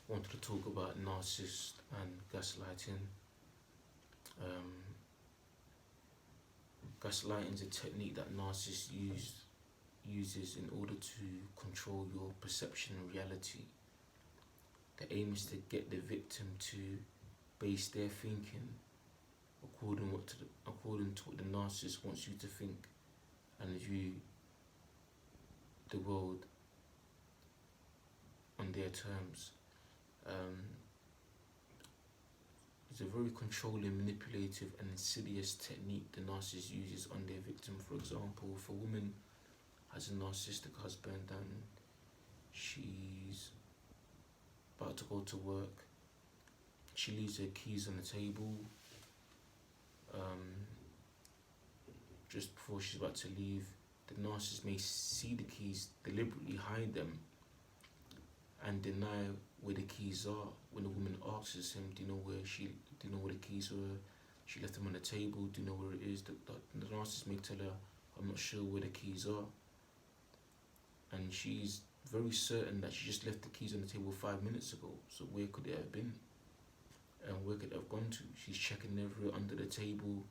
wanted to talk about narcissist and gaslighting. Um, Gaslighting is a technique that uses in order to control your perception of reality. The aim is to get the victim to base their thinking according to what the narcissist wants you to think and view the world on their terms. Um, it's a very controlling, manipulative, and insidious technique the narcissist uses on their victim. For example, if a woman has a narcissistic husband and she's about to go to work, she leaves her keys on the table. Just before she's about to leave, the narcissist may see the keys, deliberately hide them, and deny where the keys are. When the woman asks him, "Do you know where the keys were? She left them on the table. Do you know where it is?" The narcissist may tell her, "I'm not sure where the keys are," and she's very certain that she just left the keys on the table 5 minutes ago. So where could it have been? And where could it have gone to? She's checking everywhere under the table,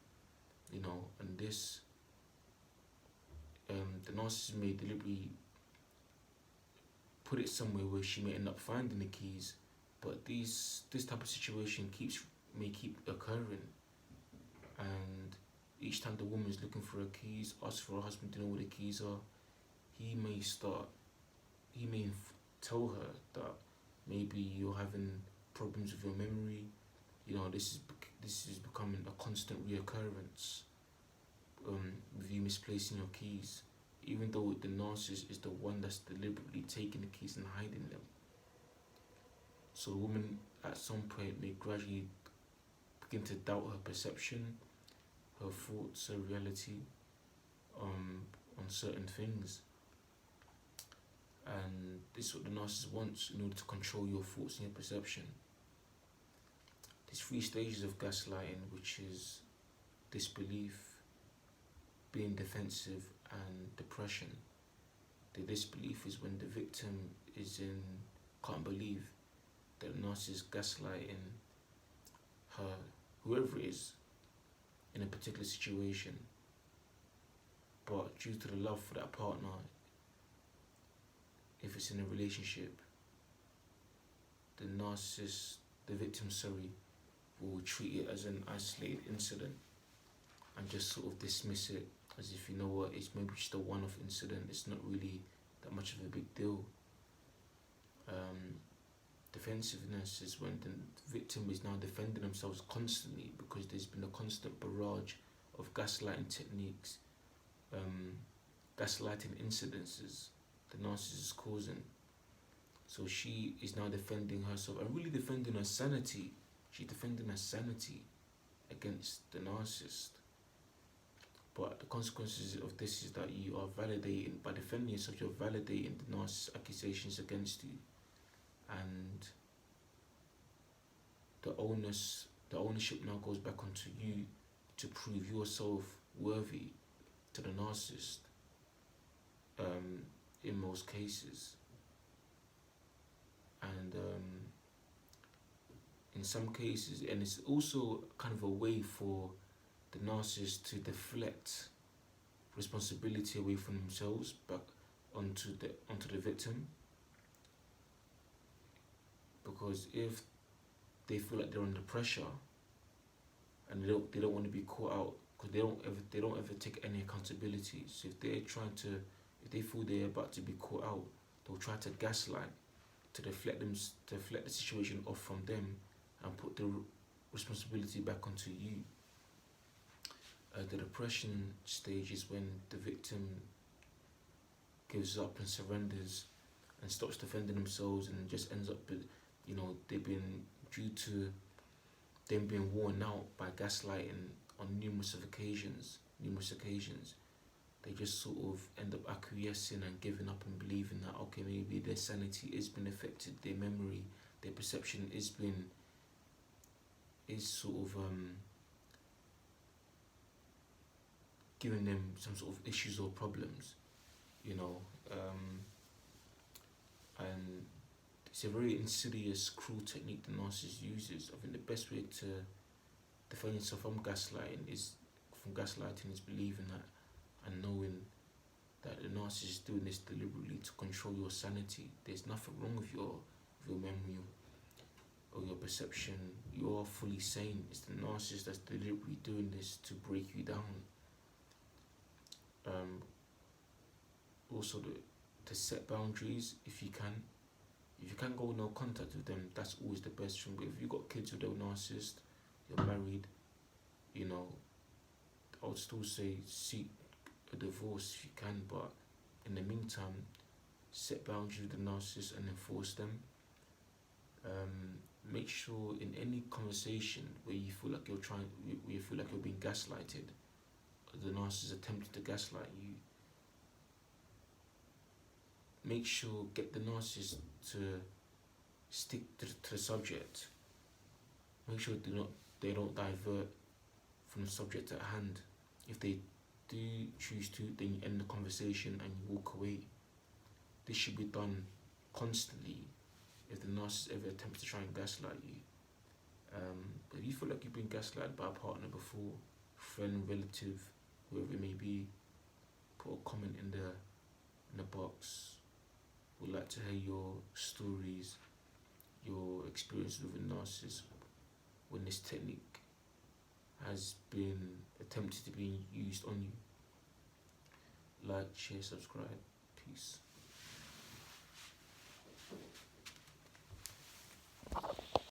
and this. The narcissist may deliberately put it somewhere where she may end up finding the keys, but this type of situation may keep occurring, and each time the woman is looking for her keys, asks for her husband to know where the keys are, he may tell her that maybe you're having problems with your memory. This is becoming a constant reoccurrence, with you misplacing your keys, even though the narcissist is the one that's deliberately taking the keys and hiding them. So the woman at some point may gradually begin to doubt her perception, her thoughts, her reality, on certain things. And this is what the narcissist wants in order to control your thoughts and your perception. There's 3 stages of gaslighting, which is disbelief, being defensive, and depression. The disbelief is when the victim can't believe that the narcissist is gaslighting her, whoever it is, in a particular situation. But due to the love for that partner, if it's in a relationship, the victim, will treat it as an isolated incident and just sort of dismiss it as if, it's maybe just a one-off incident. It's not really that much of a big deal. Defensiveness is when the victim is now defending themselves constantly because there's been a constant barrage of gaslighting techniques, gaslighting incidences the narcissist is causing. So she is now defending herself and really defending her sanity. She's defending her sanity against the narcissist. But the consequences of this is that you are validating, by defending yourself, you're validating the narcissist's accusations against you. And the ownership now goes back onto you to prove yourself worthy to the narcissist, in most cases. And in some cases, and it's also kind of a way for the narcissist to deflect responsibility away from themselves back onto the victim. Because if they feel like they're under pressure and they don't want to be caught out, because they don't ever take any accountability. So if they feel they're about to be caught out, they'll try to gaslight to deflect the situation off from them and put the responsibility back onto you. The depression stage is when the victim gives up and surrenders and stops defending themselves and just ends up with, they've been, due to them being worn out by gaslighting on numerous occasions, they just sort of end up acquiescing and giving up and believing that, okay, maybe their sanity is being affected, their memory, their perception is sort of giving them some sort of issues or problems, and it's a very insidious, cruel technique the narcissist uses. I think the best way to defend yourself from gaslighting is believing that and knowing that the narcissist is doing this deliberately to control your sanity. There's nothing wrong with your memory or your perception. You are fully sane. It's the narcissist that's deliberately doing this to break you down. Also, to set boundaries if you can. If you can't go no contact with them, that's always the best thing. But if you got kids with a narcissist, you're married, you know, I would still say seek a divorce if you can. But in the meantime, set boundaries with the narcissist and enforce them. Make sure in any conversation where you feel like you're being gaslighted, the narcissist attempting to gaslight you, make sure get the narcissist to stick to the subject. Make sure they don't divert from the subject at hand. If they do choose to, then you end the conversation and you walk away. This should be done constantly if the narcissist ever attempts to try and gaslight you. But if you feel like you've been gaslighted by a partner before, friend, relative, whoever it may be, put a comment in the box. Would like to hear your stories, your experiences with a narcissist when this technique has been attempted to be used on you. Like, share, subscribe. Peace.